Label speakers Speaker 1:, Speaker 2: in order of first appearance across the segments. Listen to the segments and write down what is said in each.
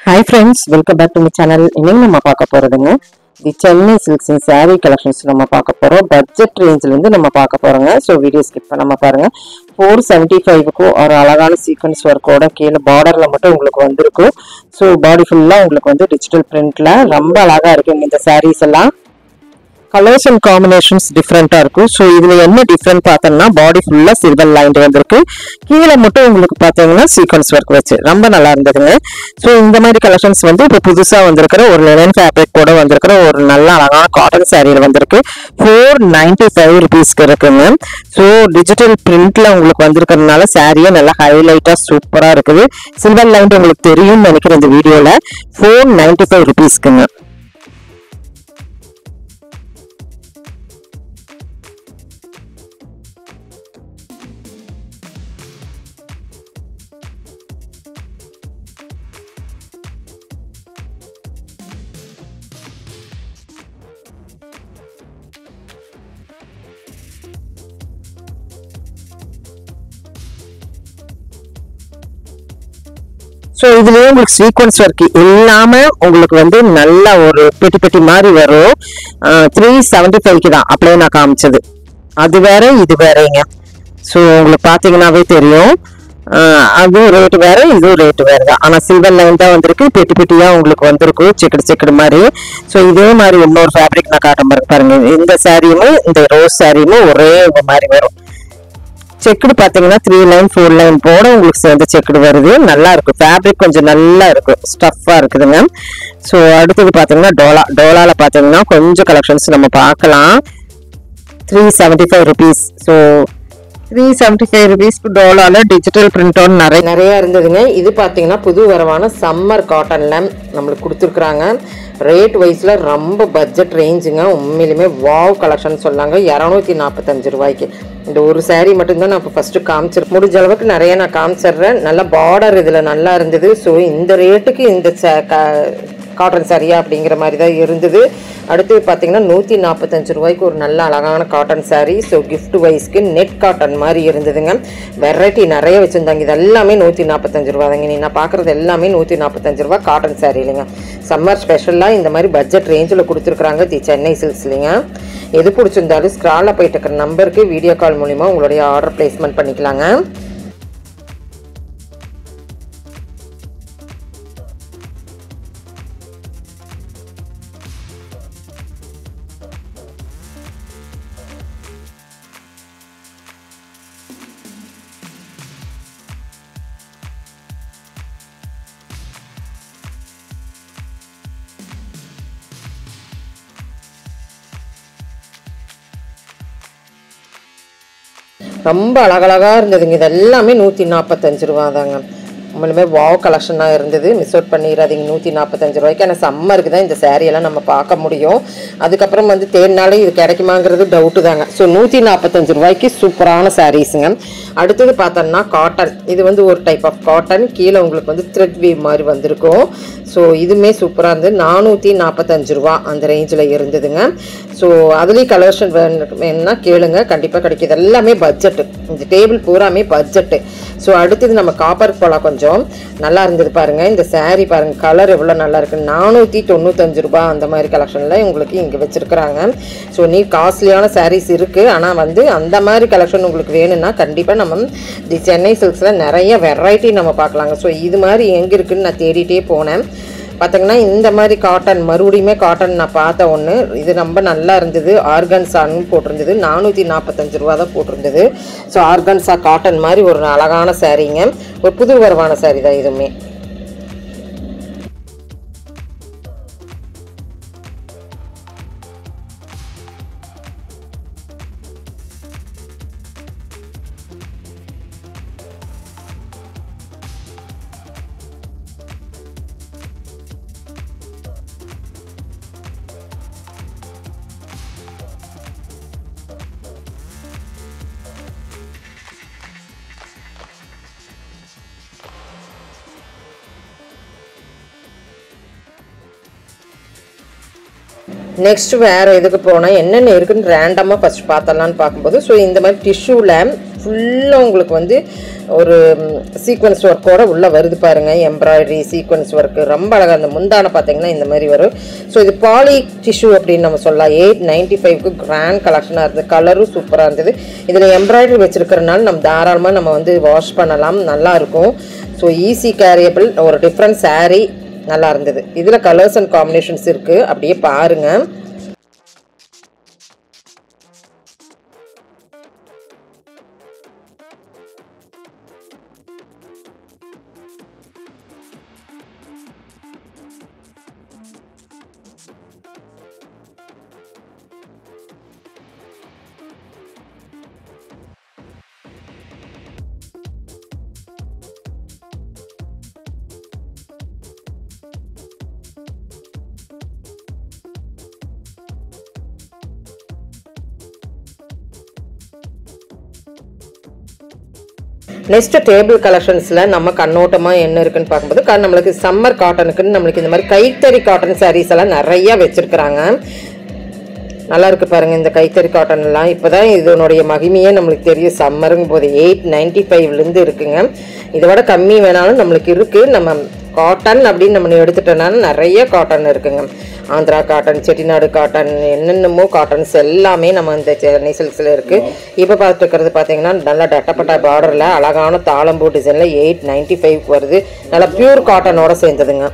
Speaker 1: Hi friends, welcome back to my channel. இன்னைக்கு நம்ம பார்க்க போறதுங்க தி சென்னை சில்க்ஸ் saree collections நம்ம பார்க்க போறோம். பட்ஜெட் ரேஞ்சில இருந்து நம்ம பார்க்க போறோங்க. சோ வீடியோ ஸ்கிப் பண்ணாம பாருங்க. 475க்கு ஒரு அழகான சீக்வென்ஸ் வர்க்கோட கீழ பார்டர்ல மட்டும் உங்களுக்கு வந்திருக்கு. சோ பாடி ஃபுல்லா உங்களுக்கு வந்து டிஜிட்டல் பிரிண்ட்ல ரொம்ப அழகா இருக்குங்க இந்த sarees எல்லாம். கலர்ஸ் அண்ட் காம்பினேஷன்ஸ் டிஃப்ரெண்டா இருக்கும். ஸோ இதுல என்ன டிஃப்ரெண்ட் பார்த்தோம்னா பாடி ஃபுல்லா சில்வர் லைன் வந்திருக்கு. கீழே மட்டும் உங்களுக்கு பார்த்தீங்கன்னா சீக்வன்ஸ் ஒர்க் வச்சு ரொம்ப நல்லா இருந்ததுங்க. ஸோ இந்த மாதிரி கலெக்ஷன்ஸ் வந்து இப்போ புதுசா வந்திருக்கிற ஒரு லினன் ஃபேப்ரிக் கூட வந்திருக்கிற ஒரு நல்ல அழகான காட்டன் சாரியில வந்திருக்கு. 495 ருபீஸ்க்கு இருக்குங்க. ஸோ டிஜிட்டல் பிரிண்ட்ல உங்களுக்கு வந்திருக்கிறதுனால சாரியே நல்லா ஹைலைட்டா சூப்பரா இருக்குது. சில்வர் லைன் உங்களுக்கு தெரியும்னு நினைக்கிறேன் இந்த வீடியோல. 495 ருபீஸ்க்குங்க. ஸோ இதுலயே உங்களுக்கு சீக்வன்ஸ் ஒர்க் இல்லாம உங்களுக்கு வந்து நல்ல ஒரு பெட்டி பெட்டி மாதிரி வரும். 375க்கு தான் அப்படியே நான் காமிச்சது. அது வேற இது வேறங்க. ஸோ உங்களுக்கு பாத்தீங்கன்னாவே தெரியும். அதுவும் ரேட் வேற இதுவும் ரேட் வேற தான். ஆனா சில்வர் லைன் தான் வந்திருக்கு. பெட்டி பெட்டியா உங்களுக்கு வந்திருக்கும் செக்கடு செக்கடு மாதிரி. ஸோ இதே மாதிரி இன்னொரு ஃபேப்ரிக் நான் காட்ட பாருங்க. இந்த சாரியுமே இந்த ரோஸ் சாரியுமே ஒரே மாதிரி வரும். செக்குடு பாத்தீங்கன்னா 3 லைன் 4 லைன் போட உங்களுக்கு சேர்ந்த செக்குடு வருது. நல்லா இருக்கும். ஃபேப்ரிக் கொஞ்சம் நல்லா இருக்கும். ஸ்டஃப்பா இருக்குதுங்க. ஸோ அடுத்தது பாத்தீங்கன்னா டோலால பாத்தீங்கன்னா கொஞ்சம் கலெக்ஷன்ஸ் நம்ம பார்க்கலாம். 375 ருபீஸ். ஸோ 375 ருபீஸ்க்கு டோலால டிஜிட்டல் பிரிண்ட் ஆன் நிறைய இருந்ததுங்க. இது பாத்தீங்கன்னா புது வரவான சம்மர் காட்டன்ல நம்மளுக்கு கொடுத்துருக்குறாங்க. ரேட் வைஸ்ல ரொம்ப பட்ஜெட் ரேஞ்சுங்க. உண்மையிலுமே வாவ் கலெக்ஷன் சொன்னாங்க. 245 ரூபாய்க்கு இந்த ஒரு சாரீ மட்டும்தான் நான் இப்போ ஃபர்ஸ்ட் காமிச்சிருக்கேன். முடிஞ்ச அளவுக்கு நிறைய நான் காமிச்சிடுறேன். நல்லா பார்டர் இதில் நல்லா இருந்தது. ஸோ இந்த ரேட்டுக்கு இந்த காட்டன் சாரியா அப்படிங்கிற மாதிரி தான் இருந்தது. அடுத்து பார்த்தீங்கன்னா 145 ரூபாய்க்கு ஒரு நல்ல அழகான காட்டன் சாரீ. ஸோ கிஃப்ட் வைஸ்க்கு நெட் காட்டன் மாதிரி இருந்ததுங்க. வெரைட்டி நிறைய வச்சுருந்தாங்க. இது எல்லாமே 145 ரூபா தாங்க. நான் பார்க்குறது எல்லாமே 145 ரூபா காட்டன் சாரீ இல்லைங்க. சம்மர் ஸ்பெஷலாக இந்த மாதிரி பட்ஜெட் ரேஞ்சில் கொடுத்துருக்குறாங்க தி சென்னை சில்க்ஸ் இல்லைங்க. எது பிடிச்சிருந்தாலும் ஸ்க்ராலில் போயிட்டு இருக்கிற நம்பருக்கு வீடியோ கால் மூலிமா உங்களுடைய ஆர்டர் பிளேஸ்மெண்ட் பண்ணிக்கலாங்க. ரொம்ப அழகழகாக இருந்ததுங்க. இது எல்லாமே 145 ரூபா தாங்க. உண்மையிலுமே வாவ் கலெக்ஷனாக இருந்தது. மிஸ் அவுட் பண்ணிடாதீங்க. 145 ரூபாய்க்கு. ஆனால் சம்மருக்கு தான் இந்த சாரியெல்லாம் நம்ம பார்க்க முடியும். அதுக்கப்புறம் வந்து தேடினாலே இது கிடைக்குமாங்கிறது டவுட்டு தாங்க. ஸோ 145 ரூபாய்க்கு சூப்பரான சாரீஸுங்க. அடுத்தது பார்த்தோம்னா காட்டன். இது வந்து ஒரு டைப் ஆஃப் காட்டன். கீழே உங்களுக்கு வந்து த்ரெட் வீவ் மாதிரி வந்திருக்கும். ஸோ இதுவுமே சூப்பராக இருந்தது. 445 ரூபா அந்த ரேஞ்சில் இருந்ததுங்க. ஸோ அதுலேயும் கலெக்ஷன் வேணும்னா கேளுங்க, கண்டிப்பாக கிடைக்கிது. எல்லாமே பட்ஜெட்டு. இந்த டேபிள் பூராமே பட்ஜெட்டு. ஸோ அடுத்தது நம்ம காப்பருக்கு போகலாம். கொஞ்சம் நல்லா இருந்தது பாருங்கள். இந்த சாரீ பாருங்கள், கலர் எவ்வளோ நல்லா இருக்குது. 495 ரூபா அந்த மாதிரி கலெக்ஷனில் உங்களுக்கு இங்கே வச்சுருக்குறாங்க. ஸோ நீ காஸ்ட்லியான சாரீஸ் இருக்குது. ஆனால் வந்து அந்த மாதிரி கலெக்ஷன் உங்களுக்கு வேணும்னா கண்டிப்பாக நம்ம தி சென்னை சில்க்ஸில் நிறைய வெரைட்டி நம்ம பார்க்கலாங்க. ஸோ இது மாதிரி எங்கே இருக்குதுன்னு நான் தேடிட்டே போனேன். பார்த்தீங்கன்னா இந்த மாதிரி காட்டன் மறுபடியுமே காட்டன் நான் பார்த்த ஒன்று. இது ரொம்ப நல்லா இருந்தது. ஆர்கன்ஸான்னு போட்டிருந்தது. 445 ரூபா தான் போட்டிருந்தது. ஸோ ஆர்கன்ஸா காட்டன் மாதிரி ஒரு அழகான சாரீங்க. ஒரு புது வரவான சாரீ தான் இதுவுமே. நெக்ஸ்ட் வேறு எதுக்கு போனால் என்னென்ன இருக்குன்னு ரேண்டமாக ஃபஸ்ட் பார்த்தலான்னு பார்க்கும்போது, ஸோ இந்த மாதிரி டிஷ்யூவில் ஃபுல்லாக உங்களுக்கு வந்து ஒரு சீக்வன்ஸ் ஒர்க்கோட உள்ளே வருது பாருங்கள். எம்ப்ராய்டரி சீக்வன்ஸ் ஒர்க்கு ரொம்ப அழகாக. அந்த முந்தானை பார்த்தீங்கன்னா இந்த மாதிரி வரும். ஸோ இது பாலி டிஷ்யூ அப்படின்னு நம்ம சொல்லலாம். 895க்கு கிராண்ட் கலெக்ஷனாக இருந்தது. கலரும் சூப்பராக இருந்தது. இதில் எம்ப்ராய்டரி வச்சுருக்கிறனால நம்ம தாராளமாக நம்ம வந்து வாஷ் பண்ணலாம், நல்லாயிருக்கும். ஸோ ஈஸி கேரியபிள், ஒரு டிஃப்ரெண்ட் சாரீ, நல்லா இருந்தது. இதில் கலர்ஸ் அண்ட் காம்பினேஷன்ஸ் இருக்குது, அப்படியே பாருங்கள். நெக்ஸ்ட் டேபிள் கலெக்ஷன்ஸில் நம்ம கண்ணோட்டமாக என்ன இருக்குன்னு பார்க்கும்போது, நம்மளுக்கு சம்மர் காட்டனுக்குன்னு நம்மளுக்கு இந்த மாதிரி கைத்தறி காட்டன் சாரீஸ் எல்லாம் நிறையா வச்சுருக்குறாங்க. நல்லா இருக்குது பாருங்கள் இந்த கைத்தறி காட்டன்லாம். இப்போ தான் இதனுடைய மகிமையே நம்மளுக்கு தெரியும். சம்மருங்கும் போது 895லேருந்து இருக்குங்க. இதை விட கம்மி வேணாலும் நம்மளுக்கு இருக்குது. நம்ம காட்டன் அப்படின்னு நம்ம எடுத்துட்டோம்னா நிறைய காட்டன் இருக்குங்க. ஆந்திரா காட்டன், செட்டிநாடு காட்டன், என்னென்னமோ காட்டன்ஸ் எல்லாமே நம்ம இந்த சென்னை சில்க்ஸில் இருக்குது. இப்போ பார்த்துருக்கிறது பார்த்தீங்கன்னா நல்லா டட்டப்பட்ட பார்டரில் அழகான தாளம்பூ டிசைனில் 895 வருது. நல்லா பியூர் காட்டனோட சேர்ந்ததுங்க.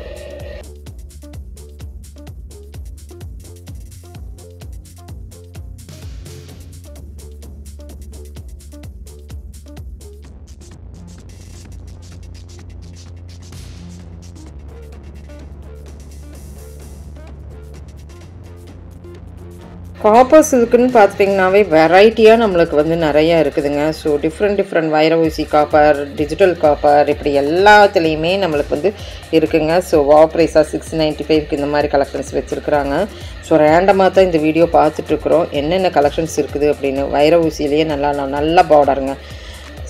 Speaker 1: காப்பர் சில்க்குன்னு பார்த்துட்டிங்கனாவே வெரைட்டியாக நம்மளுக்கு வந்து நிறையா இருக்குதுங்க. ஸோ டிஃப்ரெண்ட் வைரஊசி காப்பர், டிஜிட்டல் காப்பர், இப்படி எல்லாத்துலேயுமே நம்மளுக்கு வந்து இருக்குங்க. ஸோ ப்ரைஸாக 695க்கு இந்த மாதிரி கலெக்ஷன்ஸ் வச்சுருக்குறாங்க. ஸோ ரேண்டமாக தான் இந்த வீடியோ பார்த்துட்ருக்குறோம் என்னென்ன கலெக்ஷன்ஸ் இருக்குது அப்படின்னு. வைரஊசிலேயே நல்ல பார்டருங்க,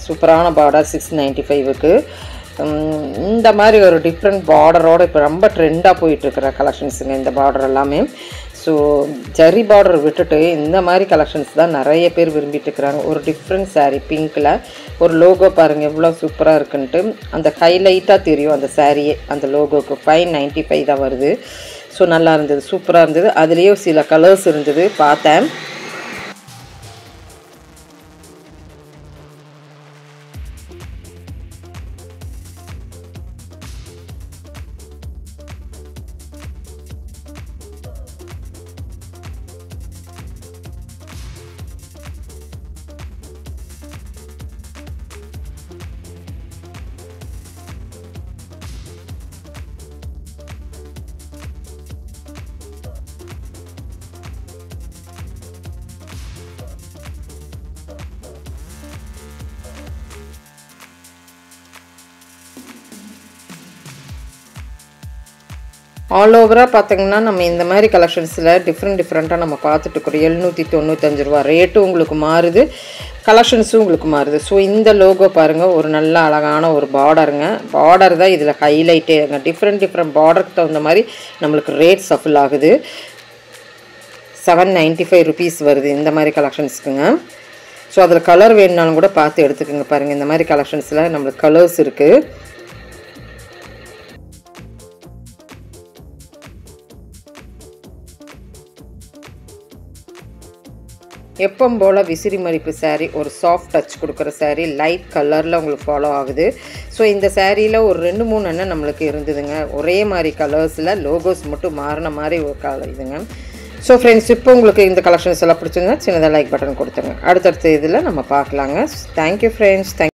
Speaker 1: சூப்பரான பார்டர் 695க்கு. இந்த மாதிரி ஒரு டிஃப்ரெண்ட் பார்டரோடு இப்போ ரொம்ப ட்ரெண்டாக போயிட்டுருக்கிற கலெக்ஷன்ஸுங்க இந்த பார்டர் எல்லாமே. ஸோ ஜரி பார்டர் விட்டுட்டு இந்த மாதிரி கலெக்ஷன்ஸ் தான் நிறைய பேர் விரும்பிட்டு இருக்கிறாங்க. ஒரு டிஃப்ரெண்ட் சாரீ பிங்க்கில் ஒரு லோகோ பாருங்கள் எவ்வளோ சூப்பராக இருக்குன்ட்டு. அந்த ஹைலைட்டாக தெரியும் அந்த சாரியே அந்த லோகோக்கு. 595 தான் வருது. ஸோ நல்லா இருந்தது, சூப்பராக இருந்தது. அதுலேயே சில கலர்ஸ் இருந்தது பார்த்தேன். ஆல் ஓவராக பார்த்திங்கன்னா நம்ம இந்த மாதிரி கலெக்ஷன்ஸில் டிஃப்ரெண்ட்டாக நம்ம பார்த்துட்டுருக்குறோம். 795 ரூபா ரேட்டும் உங்களுக்கு மாறுது, கலெக்ஷன்ஸும் உங்களுக்கு மாறுது. ஸோ இந்த லோகோ பாருங்கள், ஒரு நல்ல அழகான ஒரு பார்டருங்க. பார்டர் தான் இதில் ஹைலைட்டே. டிஃப்ரெண்ட் பார்டருக்கு தகுந்த மாதிரி நம்மளுக்கு ரேட் சஃபில் ஆகுது. 795 ருபீஸ் வருது இந்த மாதிரி கலெக்ஷன்ஸுக்குங்க. ஸோ அதில் கலர் வேணுனாலும் கூட பார்த்து எடுத்துக்கோங்க. பாருங்கள் இந்த மாதிரி கலெக்ஷன்ஸில் நம்மளுக்கு கலர்ஸ் இருக்குது. எப்பவும் போல் விசிறி மடிப்பு சாரீ, ஒரு சாஃப்ட் டச் கொடுக்குற சாரீ, லைட் கலரில் உங்களுக்கு ஃபாலோ ஆகுது. ஸோ இந்த சாரியில் ஒரு 2-3 எண்ணம் நம்மளுக்கு இருந்ததுங்க. ஒரே மாதிரி கலர்ஸில் லோகோஸ் மட்டும் மாறின மாதிரி ஒரு கலர் இதுங்க. ஸோ ஃப்ரெண்ட்ஸ், இப்போ உங்களுக்கு இந்த கலெக்ஷன்ஸ் எல்லாம் பிடிச்சிருந்தா சின்னதாக லைக் பட்டன் கொடுத்துருங்க. அடுத்தடுத்த இதில் நம்ம பார்க்கலாங்க. Thank you friends.